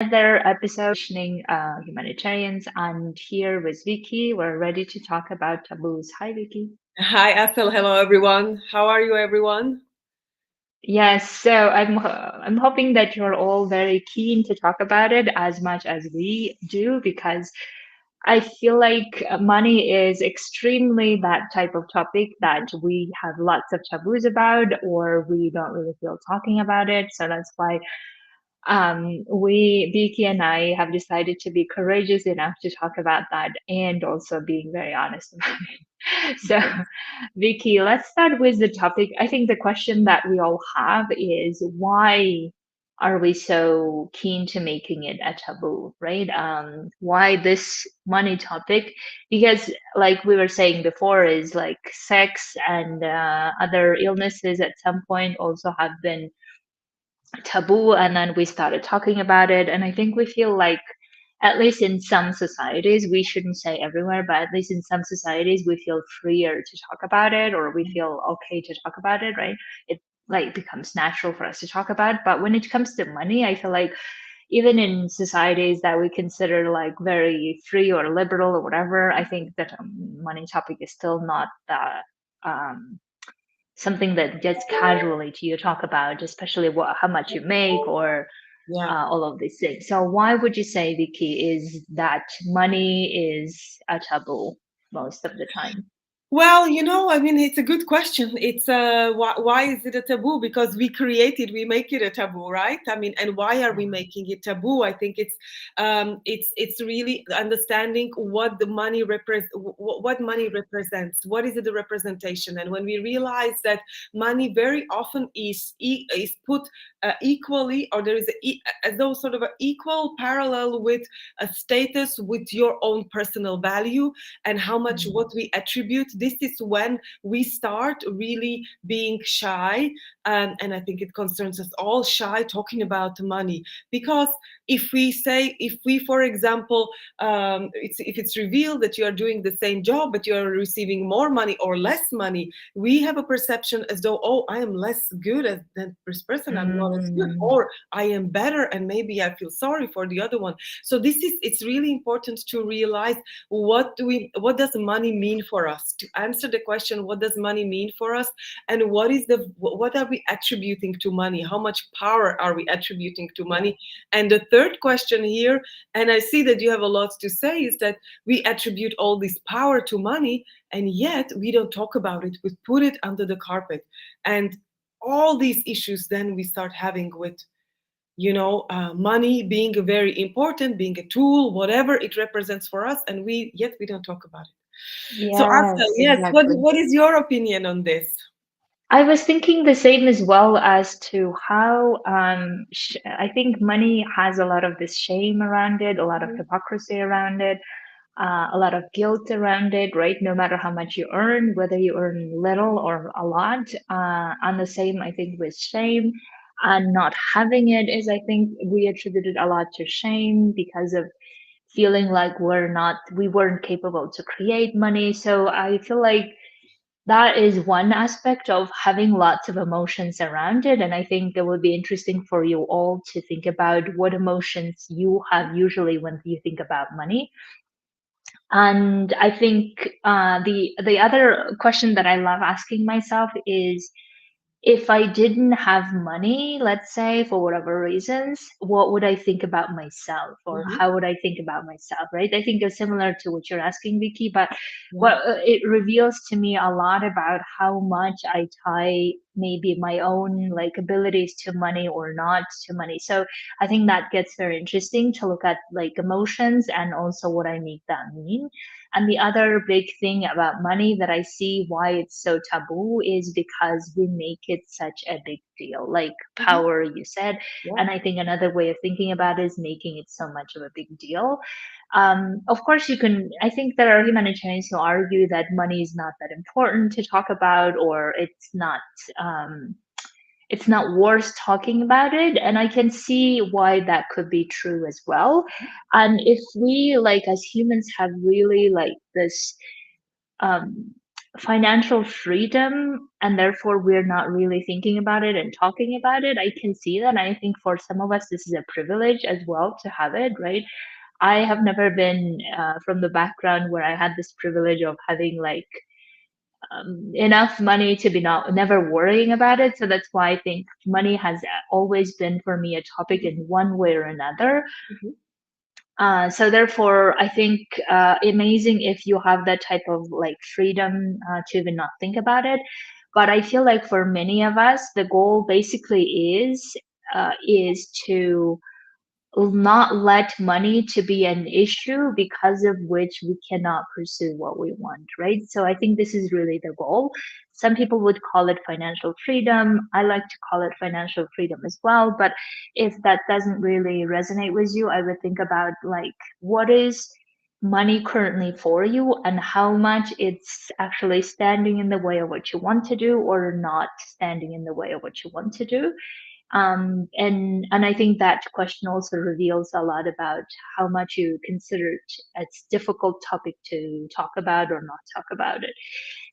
another episode of Transitioning Humanitarians, and here with Viki, we're ready to talk about taboos. Hi, Viki. Hi, Asel. Hello, everyone. How are you, everyone? Yes, so I'm hoping that you're all very keen to talk about it as much as we do because I feel like money is extremely that type of topic that we have lots of taboos about, or we don't really feel talking about it. So that's why Vicky and I have decided to be courageous enough to talk about that and also being very honest about it. So, Vicky, let's start with the topic. I think the question that we all have is why are we so keen to making it a taboo, right? Why this money topic? Because, like we were saying before, is like sex and other illnesses at some point also have been taboo, and then we started talking about it, and I think we feel like at least in some societies, we shouldn't say everywhere, but at least in some societies we feel freer to talk about it, or we feel okay to talk about it, right? It like becomes natural for us to talk about. But when it comes to money, I feel like even in societies that we consider like very free or liberal or whatever, I think that money topic is still not that um something that just casually to you talk about, especially how much you make or Yeah. all of these things. So why would you say, Vicky, is that money is a taboo most of the time? Well, I mean, it's a good question. It's why is it a taboo? Because we create it, we make it a taboo, right? I mean, and why are we making it taboo? I think it's really understanding what the money what money represents. What is it the representation? And when we realize that money very often is put equally, or there is as though sort of an equal parallel with a status, with your own personal value and how much Mm. what we attribute. This is when we start really being shy, and I think it concerns us all, shy talking about money. Because if we, for example, if it's revealed that you are doing the same job but you are receiving more money or less money, we have a perception as though, oh, I am less good than this person, I'm not as good, Mm. or I am better, and maybe I feel sorry for the other one. So it's really important to realize what does money mean for us, to answer the question, what does money mean for us, and what are we attributing to money, how much power are we attributing to Yeah. money. And the third question here, and I see that you have a lot to say, is that we attribute all this power to money, and yet we don't talk about it, we put it under the carpet. And all these issues then we start having with money being a very important, being a tool, whatever it represents for us, and we don't talk about it. So, Arthur, Yes, yes, what exactly. what is your opinion on this? I was thinking the same as well as to how I think money has a lot of this shame around it, a lot of Mhm. hypocrisy around it, a lot of guilt around it, right? No matter how much you earn, whether you earn little or a lot. And the same, I think, with shame. And not having it is, I think, we attributed a lot to shame because of feeling like we weren't capable to create money. So I feel like that is one aspect of having lots of emotions around it. And I think it would be interesting for you all to think about what emotions you have usually when you think about money. And I think the other question that I love asking myself is, if I didn't have money, let's say for whatever reasons, what would I think about myself, or Mhm. how would I think about myself, right? I think it's similar to what you're asking, Vicky, but Yeah. what it reveals to me a lot about how much I tie maybe my own like abilities to money or not to money. So I think that gets very interesting to look at like emotions and also what I make that mean. And the other big thing about money that I see why it's so taboo is because we make it such a big deal, like Mhm. power, you said. Yeah. And I think another way of thinking about it is making it so much of a big deal. Of course, I think there are humanitarians who argue that money is not that important to talk about, or um, it's not worth talking about it, and I can see why that could be true as well. And if we like as humans have really like this um financial freedom, and therefore we're not really thinking about it and talking about it. I can see that. I think for some of us, this is a privilege as well to have it, right? I have never been from the background where I had this privilege of having like enough money to be not never worrying about it. So that's why I think money has always been for me a topic in one way or another. Mhm. So therefore, I think amazing if you have that type of like freedom to even not think about it. But I feel like for many of us, the goal basically is to not let money to be an issue because of which we cannot pursue what we want, right? So I think this is really the goal. Some people would call it financial freedom. I like to call it financial freedom as well. But if that doesn't really resonate with you, I would think about like what is money currently for you and how much it's actually standing in the way of what you want to do or not standing in the way of what you want to do. And I think that question also reveals a lot about how much you consider it as difficult topic to talk about or not talk about it.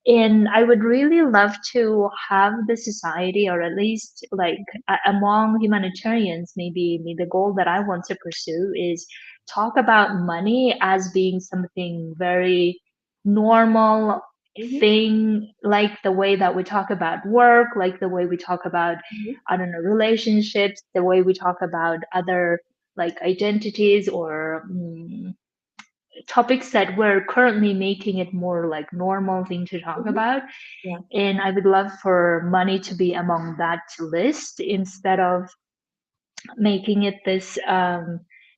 And I would really love to have the society, or at least like among humanitarians, maybe the goal that I want to pursue is talk about money as being something very normal Mhm. thing, like the way that we talk about work, like the way we talk about, Mhm. I don't know, relationships, the way we talk about other like identities or topics that we're currently making it more like normal thing to talk Mhm. about. Yeah. And I would love for money to be among that list instead of making it this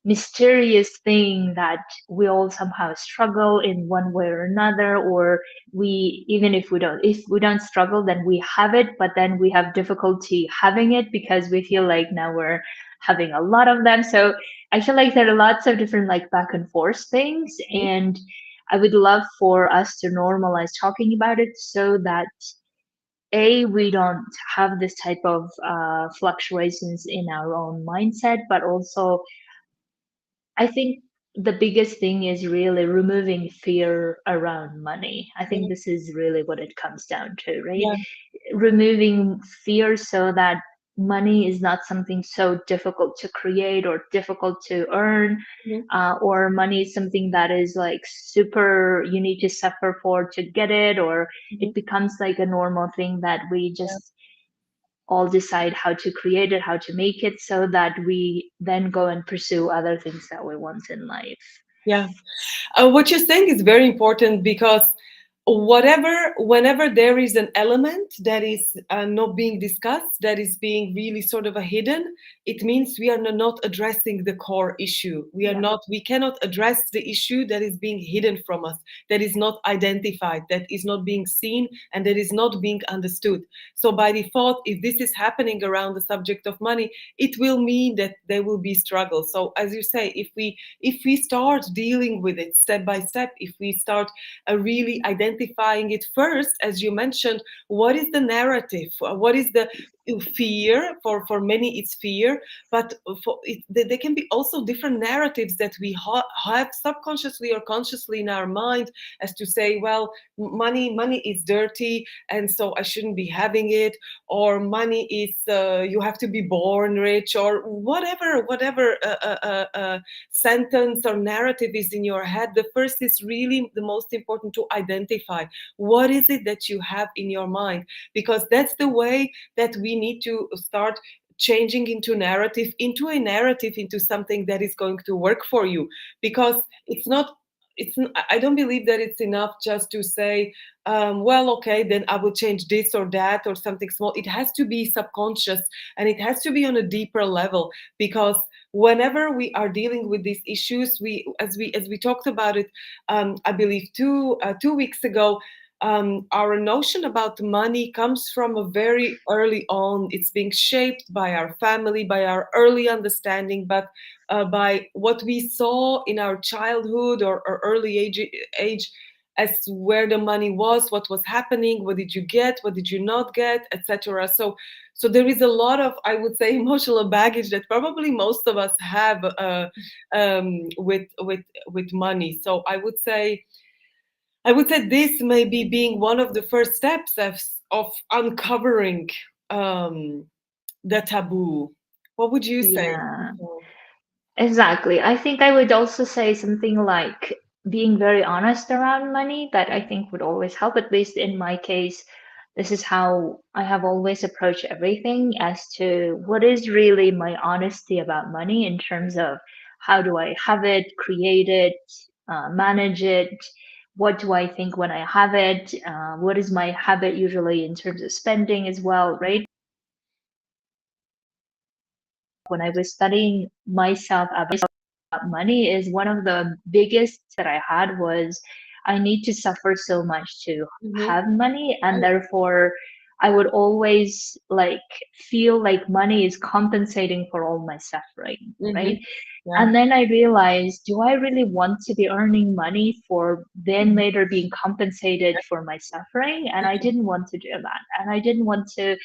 mysterious thing that we all somehow struggle in one way or another, or we, even if we don't struggle, then we have it, but then we have difficulty having it because we feel like now we're having a lot of them. So I feel like there are lots of different like back and forth things, Mhm. and I would love for us to normalize talking about it so that we don't have this type of fluctuations in our own mindset, but also I think the biggest thing is really removing fear around money. I think Yeah. this is really what it comes down to, right? Yeah. Removing fear so that money is not something so difficult to create or difficult to earn, Mhm. or money is something that is like super, you need to suffer for to get it, or it Mhm. becomes like a normal thing that we Yeah. just all decide how to create it, how to make it, so that we then go and pursue other things that we want in life. Yeah. What you're saying is very important because whenever there is an element that is not being discussed, that is being really sort of a hidden, it means we are not addressing the core issue. Yeah. We cannot address the issue that is being hidden from us, that is not identified, that is not being seen, and that is not being understood. So by default, if this is happening around the subject of money, it will mean that there will be struggle. So as you say, if we start dealing with it step by step, if we start really identifying it first, as you mentioned, what is the narrative? What is the fear? For many, it's fear, but there can be also different narratives that we have subconsciously or consciously in our mind, as to say, well, money is dirty, and so I shouldn't be having it, or money is you have to be born rich, or whatever sentence or narrative is in your head. The first is really the most important, to identify what is it that you have in your mind, because that's the way that we need to start changing into a narrative, into something that is going to work for you. Because I don't believe that it's enough just to say, well, okay, then I will change this or that or something small. It has to be subconscious, and it has to be on a deeper level, because whenever we are dealing with these issues, as we talked about it, I believe 2 weeks ago, our notion about money comes from a very early on. It's being shaped by our family, by our early understanding, but by what we saw in our childhood or early age, as where the money was, what was happening, what did you get, what did you not get, etc. So there is a lot of, I would say, emotional baggage that probably most of us have with money. So I would say, I would say this may be being one of the first steps of uncovering the taboo. What would you say? Yeah. Exactly. I think I would also say something like being very honest around money, that I think would always help, at least in my case. This is how I have always approached everything, as to what is really my honesty about money in terms of how do I have it, create it, manage it, what do I think when I have it, what is my habit usually in terms of spending as well, right? When I was studying myself about money, is one of the biggest that I had was I need to suffer so much to Mm-hmm. have money, and therefore I would always like feel like money is compensating for all my suffering, Mm-hmm. right? Yeah. And then I realized, do I really want to be earning money for then later being compensated for my suffering? And I didn't want to do that. And I didn't want to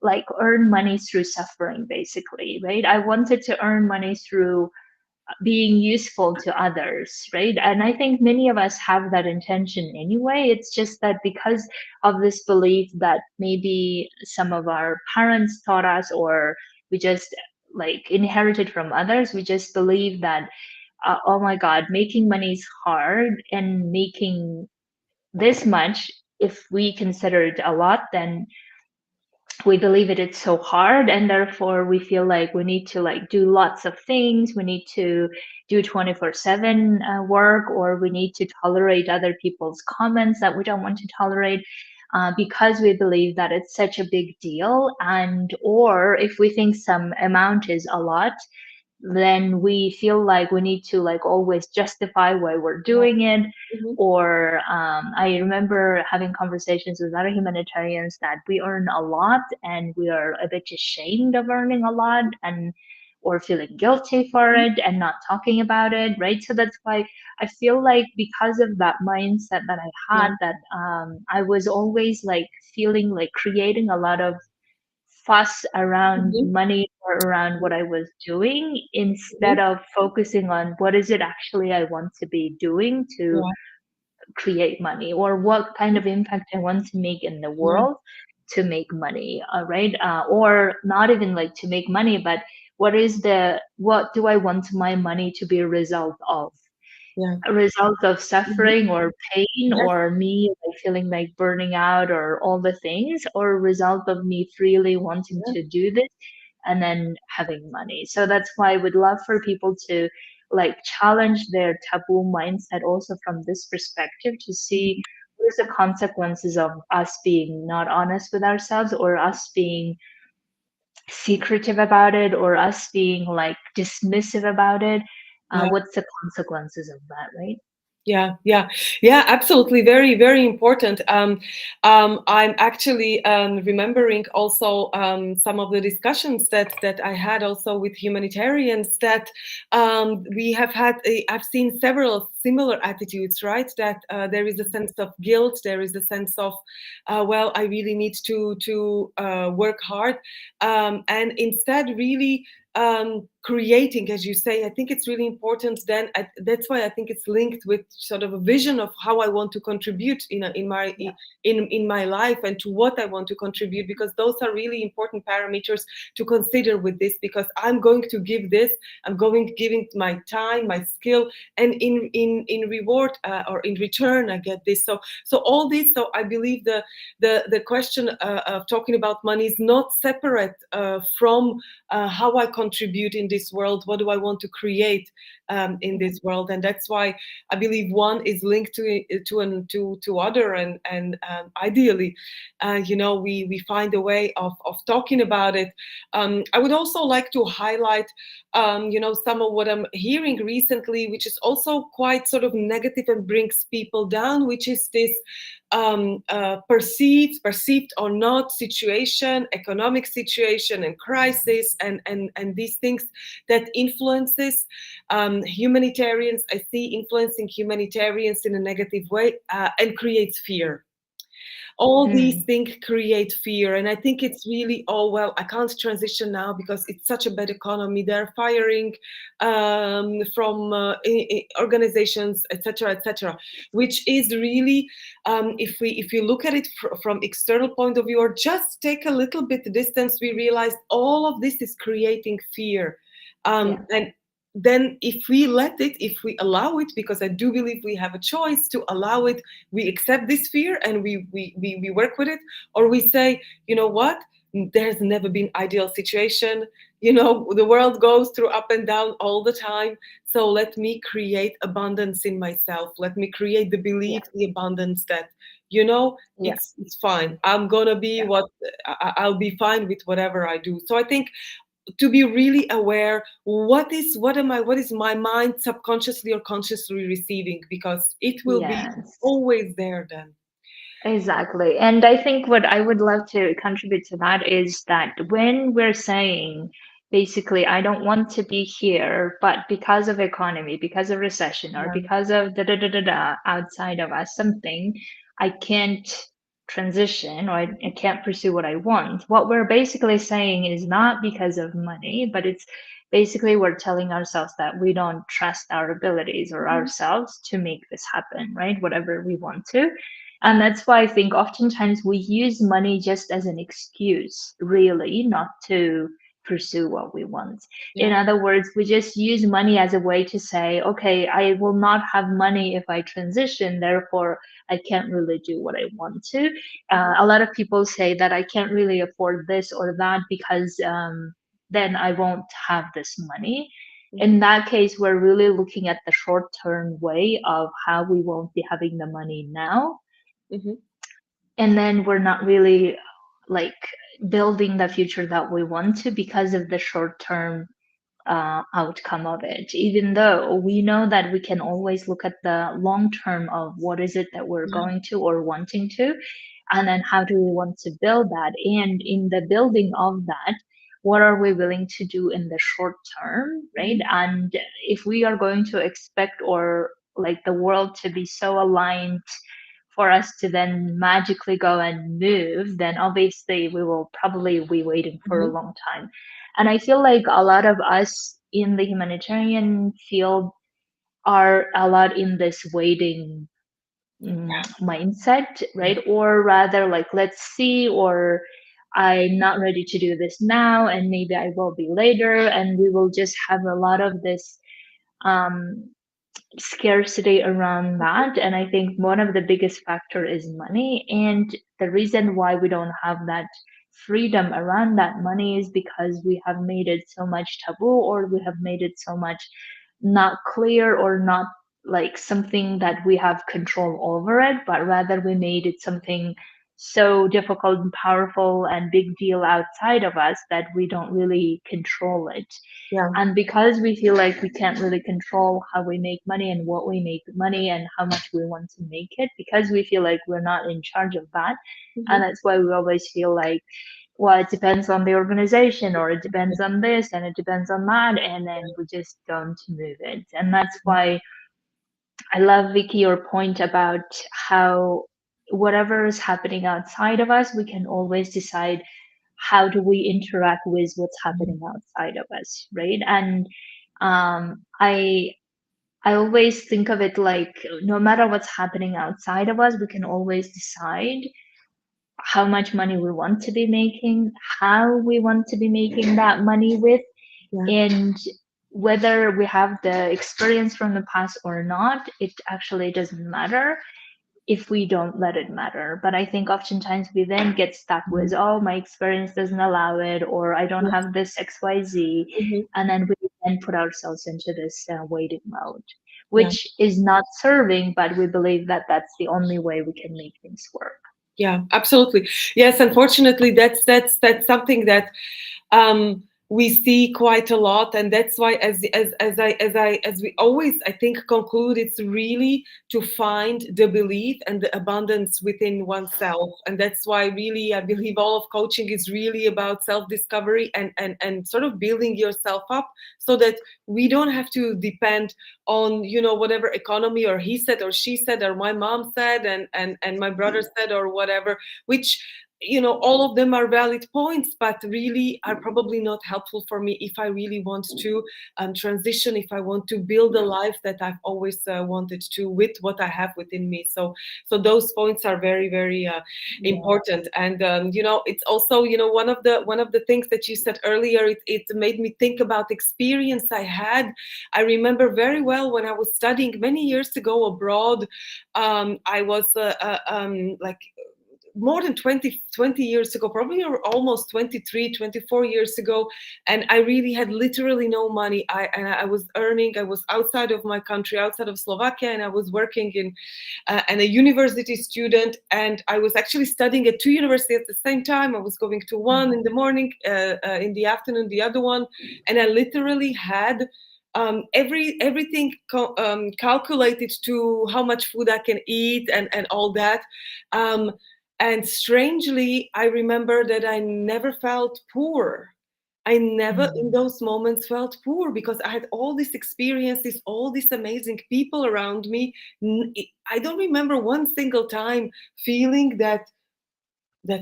like earn money through suffering, basically, right? I wanted to earn money through being useful to others, right? And I think many of us have that intention anyway. It's just that because of this belief that maybe some of our parents taught us, or we just like inherited from others, we just believe that, oh my God, making money is hard, and making this much, if we consider it a lot, then we believe it's so hard, and therefore we feel like we need to like do lots of things, we need to do 24/7 work, or we need to tolerate other people's comments that we don't want to tolerate, because we believe that it's such a big deal. And or if we think some amount is a lot, then we feel like we need to like always justify why we're Yeah. doing it. Mm-hmm. Or I remember having conversations with other humanitarians that we earn a lot and we are a bit ashamed of earning a lot, and or feeling guilty for it and not talking about it, right? So that's why I feel like, because of that mindset that I Yeah. had, that I was always like feeling like creating a lot of fuss around Mm-hmm. money or around what I was doing, Mm-hmm. instead of focusing on what is it actually I want to be doing to Yeah. create money, or what kind of impact I want to make in the Yeah. world to make money, right? Or not even like to make money, but what do I want my money to be a result of? Yeah. A result of Mm-hmm. suffering or pain, Yes. or me like feeling like burning out, or all the things, or a result of me freely wanting Yeah. to do this and then having money. So that's why I would love for people to like challenge their taboo mindset also from this perspective, to see what is the consequences of us being not honest with ourselves, or us being secretive about it, or us being like dismissive about it. Yeah. What's the consequences of that, right? Yeah, yeah, yeah, absolutely. Very, very important. I'm actually remembering also some of the discussions that I had also with humanitarians, that we have had. I've seen several similar attitudes, right? That there is a sense of guilt. There is a sense of, well, I really need to work hard, and instead, really creating, as you say. I think it's really important. Then that's why I think it's linked with sort of a vision of how I want to contribute Yeah. in my life, and to what I want to contribute, because those are really important parameters to consider with this. Because I'm going to give this, I'm going giving my time, my skill, and in reward, or in return, I get this. So all this. So I believe the question of talking about money is not separate from how I contribute in this world. What do I want to create in this world? And that's why I believe one is linked to other, and ideally, we find a way of talking about it. I would also like to highlight, some of what I'm hearing recently, which is also quite sort of negative and brings people down, which is this perceived or not situation, economic situation, and crisis, and these things that influences humanitarians. I see influencing humanitarians in a negative way, and creates fear. all these Mm, things create fear. And I think it's really, oh well, I can't transition now because it's such a bad economy, they're firing from organizations, etc., etc., which is really, if you look at it from external point of view, or just take a little bit distance, we realize all of this is creating fear. yeah, And then if we let it, if we allow it, because I do believe we have a choice to allow it, we accept this fear and we work with it, or we say, you know what, there's never been ideal situation, the world goes through up and down all the time, so let me create abundance in myself, let me create the belief, yeah, the abundance that, you know yeah, it's fine, I'm gonna be yeah. what, I'll be fine with whatever I do. So I think to be really aware, what is my mind subconsciously or consciously receiving, because it will be Yes. always there then. Exactly. And I think what I would love to contribute to that is that when we're saying basically, I don't want to be here, but because of economy, because of recession, or Yeah. because of da da da da da outside of us, something, I can't transition or I can't pursue what I want. What we're basically saying is not because of money, but it's basically we're telling ourselves that we don't trust our abilities or Mhm. ourselves to make this happen, right? Whatever we want to. And that's why I think oftentimes we use money just as an excuse, really, not to pursue what we want. In Yeah. other words, we just use money as a way to say, okay, I will not have money if I transition, therefore I can't really do what I want to. Mhm. A lot of people say that I can't really afford this or that because then I won't have this money. Mhm. In that case, we're really looking at the short term way of how we won't be having the money now, Mhm. and then we're not really like building the future that we want to because of the short term outcome of it, even though we know that we can always look at the long term of what is it that we're Yeah. going to or wanting to, and then how do we want to build that, and in the building of that, what are we willing to do in the short term, right? Mhm. And if we are going to expect or like the world to be so aligned for us to then magically go and move, then obviously we will probably be waiting for a Mhm. long time. And I feel like a lot of us in the humanitarian field are a lot in this waiting mindset, Yeah. right? Or rather, like, let's see, or I'm not ready to do this now, and maybe I will be later. And we will just have a lot of this um, scarcity around that. And I think one of the biggest factor is money, and the reason why we don't have that freedom around that money is because we have made it so much taboo, or we have made it so much not clear, or not like something that we have control over it, but rather we made it something so difficult and powerful and big deal outside of us that we don't really control it. Yeah. And because we feel like we can't really control how we make money and what we make money and how much we want to make it, because we feel like we're not in charge of that. And Mhm. that's why we always feel like, well, it depends on the organization, or it depends on this, and it depends on that. And then we just don't move it. And that's why I love, Vicky, your point about how whatever is happening outside of us, we can always decide how do we interact with what's Mhm. happening outside of us, right? And I always think of it like no matter what's happening outside of us, we can always decide how much money we want to be making, how we want to be making that money with, Yeah. and whether we have the experience from the past or not, it actually doesn't matter if we don't let it matter. But I think oftentimes we then get stuck Mhm. with, oh, my experience doesn't allow it, or I don't Yes. have this XYZ. Mhm. And then we then put ourselves into this waiting mode, Yeah. which is not serving, but we believe that that's the only way we can make things work. Yeah, absolutely. Yes, unfortunately, that's something that, um, we see quite a lot, and that's why as we always, I think, conclude, it's really to find the belief and the abundance within oneself. And that's why really I believe all of coaching is really about self discovery and sort of building yourself up, so that we don't have to depend on, you know, whatever economy or he said or she said or my mom said and my brother said or whatever, which, you know, all of them are valid points, but really are probably not helpful for me if I really want to transition, if I want to build a life that I've always wanted to, with what I have within me. So those points are very, very Yeah. important. And you know, it's also, you know, one of the things that you said earlier, it made me think about experience I had. I remember very well when I was studying many years ago abroad. I was like more than 20 years ago, probably, or almost 23, 24 years ago. And I really had literally no money. I was earning, I was outside of my country, outside of Slovakia, and I was working in and a university student. And I was actually studying at two universities at the same time. I was going to one in the morning, in the afternoon the other one. And I literally had everything calculated to how much food I can eat and all that. Um, and strangely, I remember that I never felt poor. I never in Mm. those moments felt poor, because I had all these experiences, all these amazing people around me. I don't remember one single time feeling that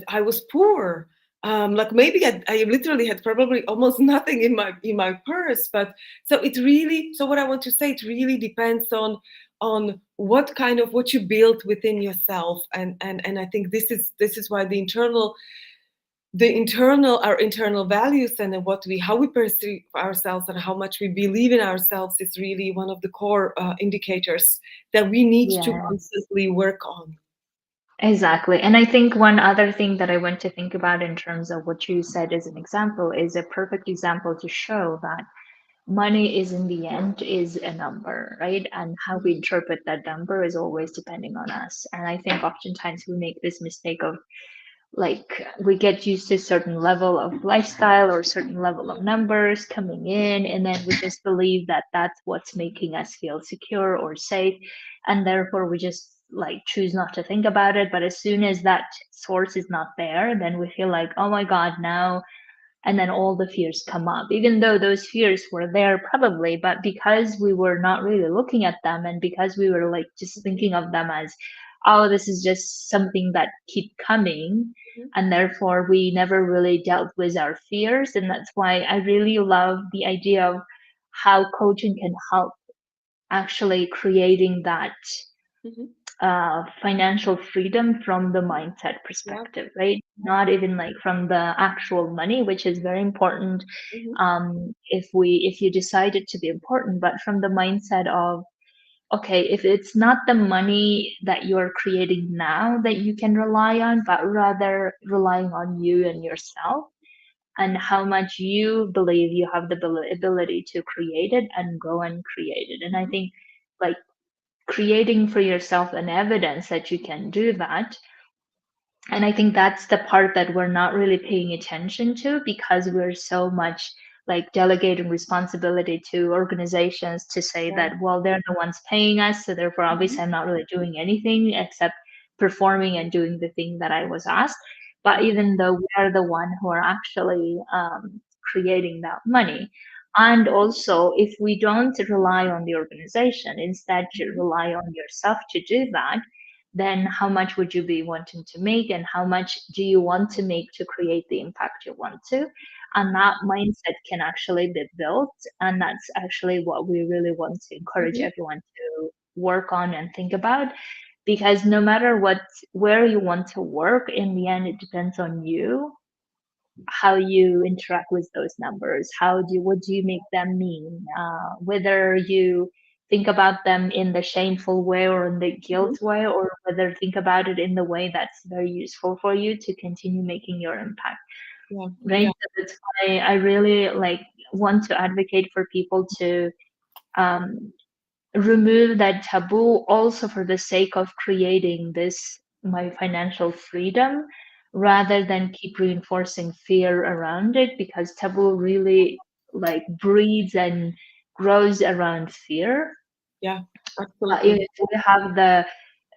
I was poor. Like maybe I literally had probably almost nothing in my purse. But so it really, so what I want to say, it really depends on what kind of what you build within yourself. And I think this is why the internal our internal values, and then what we how we perceive ourselves and how much we believe in ourselves, is really one of the core indicators that we need to Yes, constantly work on. exactly. And I think one other thing that I want to think about in terms of what you said as an example is a perfect example to show that money is in the end is a number, right? And how we interpret that number is always depending on us. And I think oftentimes we make this mistake of like we get used to a certain level of lifestyle or certain level of numbers coming in, and then we just believe that that's what's making us feel secure or safe, and therefore we just like choose not to think about it. But as soon as that source is not there, then we feel like, oh my god, now, and then all the fears come up, even though those fears were there probably, but because we were not really looking at them, and because we were like just thinking of them as, oh, this is just something that keep coming, and therefore we never really dealt with our fears. And that's why I really love the idea of how coaching can help actually creating that Mhm. financial freedom from the mindset Yeah. perspective, right? Not even like from the actual money, which is very important, Mhm. if you decide it to be important, but from the mindset of, okay, if it's not the money that you're creating now that you can rely on, but rather relying on you and yourself, and how much you believe you have the ability to create it and go and create it. And I think like creating for yourself an evidence that you can do that. And I think that's the part that we're not really paying attention to, because we're so much like delegating responsibility to organizations to say Yeah. that, well, they're the ones paying us, so therefore Mhm. obviously I'm not really doing anything except performing and doing the thing that I was asked. But even though we are the one who are actually creating that money. And also, if we don't rely on the organization, instead you Mhm. rely on yourself to do that, then how much would you be wanting to make, and how much do you want to make to create the impact you want to? And that mindset can actually be built, and that's actually what we really want to encourage Mhm. everyone to work on and think about, because no matter what, where you want to work, in the end it depends on you, how you interact with those numbers, what do you make them mean, whether you think about them in the shameful way or in the Mhm. guilt way, or whether think about it in the way that's very useful for you to continue making your impact, Yeah. right? Yeah. So that's why I really like want to advocate for people to um, remove that taboo, also for the sake of creating this my financial freedom, rather than keep reinforcing fear around it, because taboo really like breeds and grows around fear. Yeah, absolutely. If we have the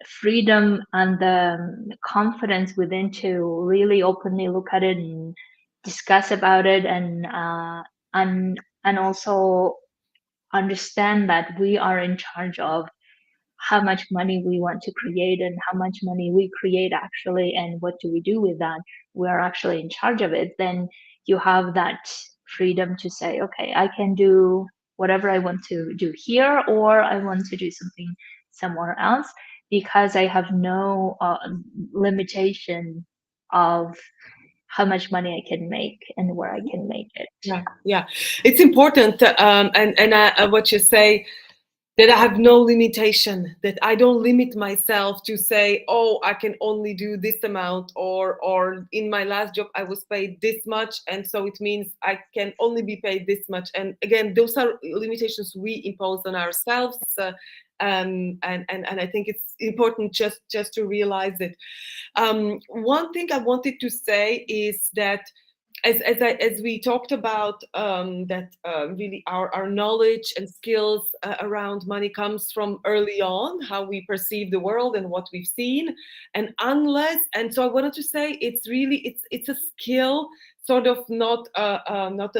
freedom and the confidence within to really openly look at it and discuss about it, and also understand that we are in charge of how much money we want to create and how much money we create actually, and what do we do with that, we are actually in charge of it, then you have that freedom to say, okay, I can do whatever I want to do here, or I want to do something somewhere else, because I have no limitation of how much money I can make and where I can make it. Yeah, yeah, it's important, and what you say, that I have no limitation, that I don't limit myself to say, oh, I can only do this amount, or in my last job I was paid this much, and so it means I can only be paid this much. And again, those are limitations we impose on ourselves. And I think it's important just to realize it. One thing I wanted to say is that as we talked about, that really our knowledge and skills around money comes from early on, how we perceive the world and what we've seen. And so I wanted to say, it's really, it's a skill, sort of, not a,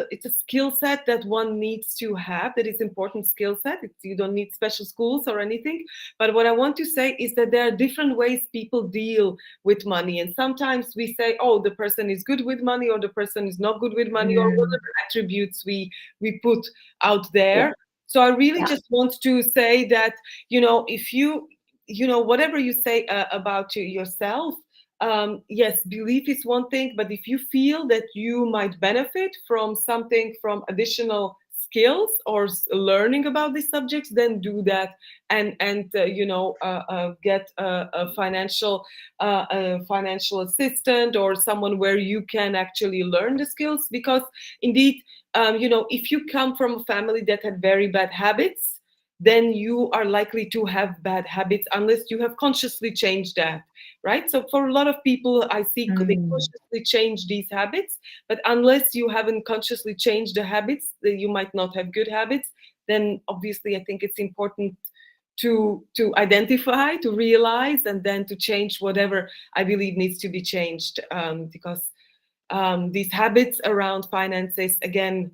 it's a skill set that one needs to have, that is important skill set. You don't need special schools or anything. But what I want to say is that there are different ways people deal with money. And sometimes we say, oh, the person is good with money, or the person is not good with money, or Mm, whatever attributes we put out yeah, there. So I really yeah. just want to say that, if whatever you say about yourself, yes, belief is one thing, but if you feel that you might benefit from something, from additional skills or learning about these subjects, then do that. And get a financial assistant, or someone where you can actually learn the skills. Because indeed, if you come from a family that had very bad habits, then you are likely to have bad habits unless you have consciously changed that, right? So for a lot of people, I see they Mm, consciously change these habits, but unless you haven't consciously changed the habits, then you might not have good habits. Then obviously, I think it's important to identify, to realize, and then to change whatever I believe needs to be changed. Because these habits around finances, again,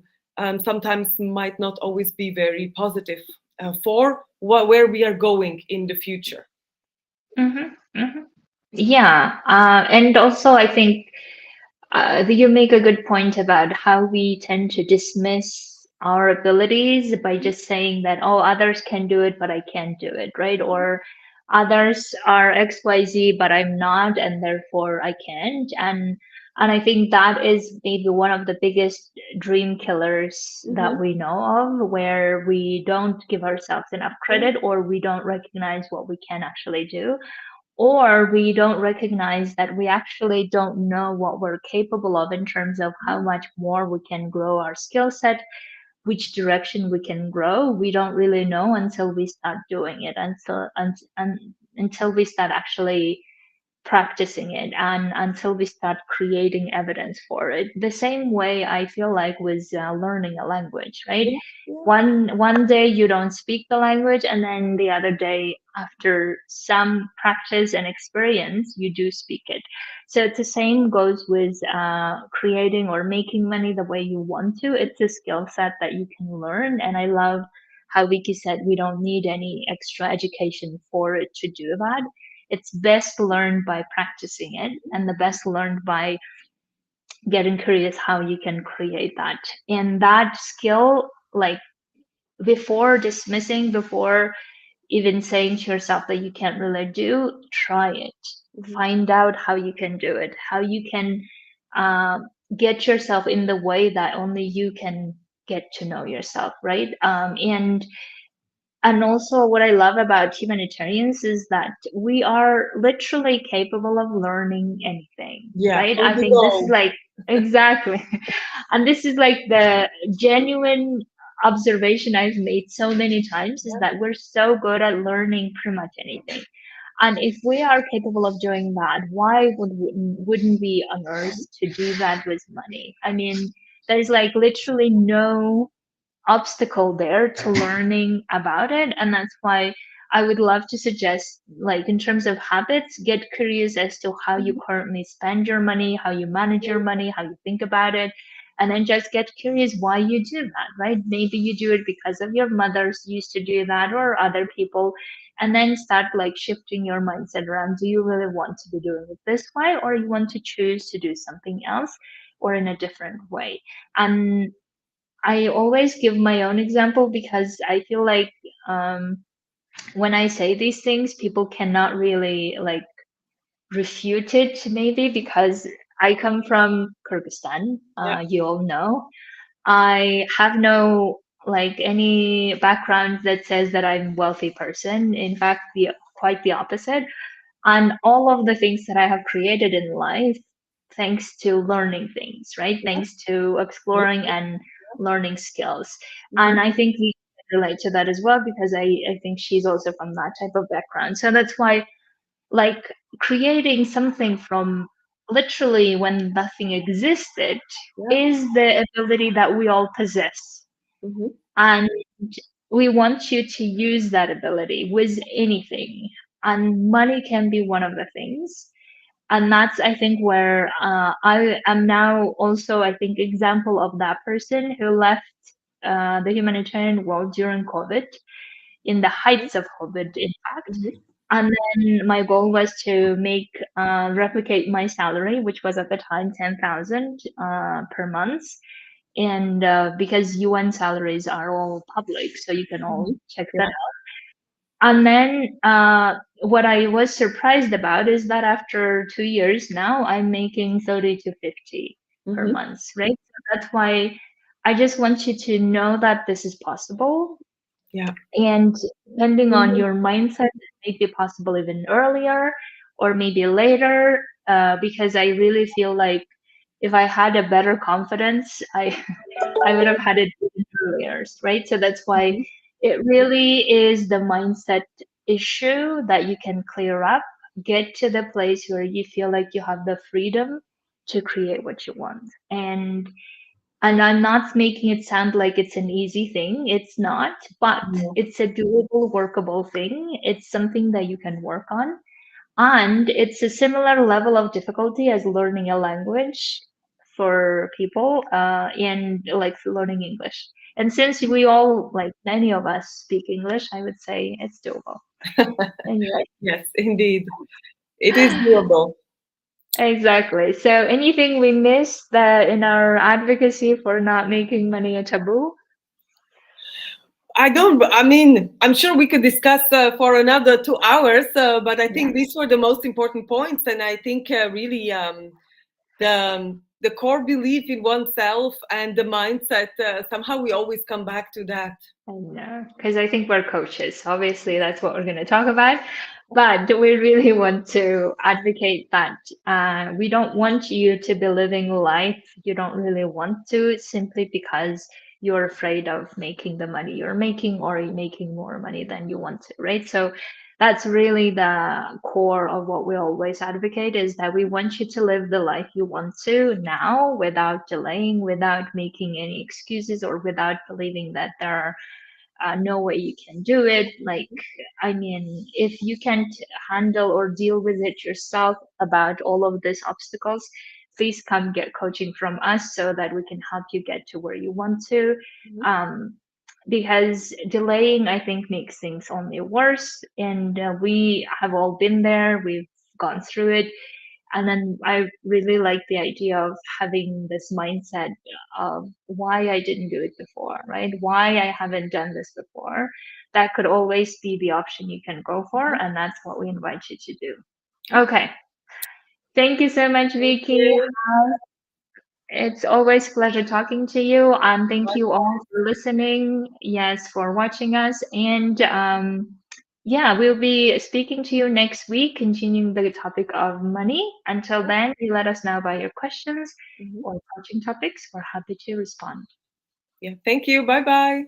sometimes might not always be very positive for where we are going in the future. hmm hmm Yeah, and also I think you make a good point about how we tend to dismiss our abilities by just saying that, oh, others can do it, but I can't do it, right? Or others are XYZ, but I'm not, and therefore I can't. And I think that is maybe one of the biggest dream killers that Mhm. we know of, where we don't give ourselves enough Yeah. credit, or we don't recognize what we can actually do, or we don't recognize that we actually don't know what we're capable of in terms of how much more we can grow our skill set, which direction we can grow. We don't really know until we start doing it, until we start actually practicing it, and until we start creating evidence for it. The same way I feel like with learning a language, right? Yeah. Yeah. One day you don't speak the language, and then the other day, after some practice and experience, you do speak it. So it's the same goes with creating or making money the way you want to. It's a skill set that you can learn, and I love how Viki said we don't need any extra education for it to do that. It's best learned by practicing it, and the best learned by getting curious how you can create that. And that skill, like, before dismissing, before even saying to yourself that you can't really do, try it. Mhm. Find out how you can do it, how you can get yourself in the way that only you can get to know yourself, right? And also, what I love about humanitarians is that we are literally capable of learning anything, Yeah, right? on I the think this is go. like, exactly. And this is like the genuine observation I've made so many times, is Yeah. that we're so good at learning pretty much anything. And if we are capable of doing that, why wouldn't we on earth to do that with money? I mean, there's like literally no obstacle there to learning about it. And that's why I would love to suggest, like, in terms of habits, get curious as to how you Mhm. currently spend your money, how you manage your money, how you think about it. And then just get curious why you do that, right? Maybe you do it because of your mothers used to do that or other people. And then start like shifting your mindset around, do you really want to be doing it this way, or you want to choose to do something else or in a different way? And I always give my own example because I feel like um, when I say these things, people cannot really like refute it, maybe because I come from Kyrgyzstan. Yeah. You all know. I have no like any background that says that I'm a wealthy person. In fact, quite the opposite. And all of the things that I have created in life, thanks to learning things, right? Yeah. Thanks to Me exploring too. and learning skills. Mhm. And I think we can relate to that as well because I think she's also from that type of background. So that's why, like, creating something from literally when nothing existed Yeah. is the ability that we all possess. Mhm. And we want you to use that ability with anything. And money can be one of the things. And that's, I think, where I am now also, I think, example of that person who left the humanitarian world during COVID, in the Mhm. heights of COVID, in fact. Mhm. And then my goal was to replicate my salary, which was at the time 10,000 per month. And because UN salaries are all public, so you can all Mhm. check that. Yeah. And then what I was surprised about is that after 2 years now, I'm making 30 to 50 per Mhm. month, right? So that's why I just want you to know that this is possible. Yeah. And depending on Mhm. your mindset, it may be possible even earlier or maybe later, because I really feel like if I had a better confidence, I would have had it even earlier, right? So that's why Mhm. it really is the mindset issue that you can clear up, get to the place where you feel like you have the freedom to create what you want. And I'm not making it sound like it's an easy thing. It's not, but Yeah. it's a doable, workable thing. It's something that you can work on. And it's a similar level of difficulty as learning a language for people and like learning English. And since we all, like many of us, speak English, I would say it's doable. Anyway, Yes, indeed. It is doable. exactly. So, anything we missed that in our advocacy for not making money a taboo? I don't, I mean, I'm sure we could discuss for another 2 hours, but I Yeah. think these were the most important points. And I think really the core belief in oneself and the mindset, somehow we always come back to that. I know, because I think we're coaches. Obviously, that's what we're going to talk about. But we really want to advocate that we don't want you to be living life you don't really want to simply because you're afraid of making the money you're making or making more money than you want to, right? So that's really the core of what we always advocate is that we want you to live the life you want to now without delaying, without making any excuses, or without believing that there are no way you can do it. Like, I mean, if you can't handle or deal with it yourself about all of these obstacles, please come get coaching from us so that we can help you get to where you want to. Mhm. Um, because delaying, I think, makes things only worse. And we have all been there, we've gone through it. And then I really like the idea of having this mindset of why I didn't do it before, right? Why I haven't done this before. That could always be the option you can go for, Mhm. and that's what we invite you to do. Okay. Thank you so much, Thank Viki. you. It's always a pleasure talking to you, and thank you all for listening. Yes, for watching us, and yeah, we'll be speaking to you next week, continuing the topic of money. Until then, you let us know about your questions Mhm. or coaching topics. We're happy to respond. Yeah, thank you. Bye bye.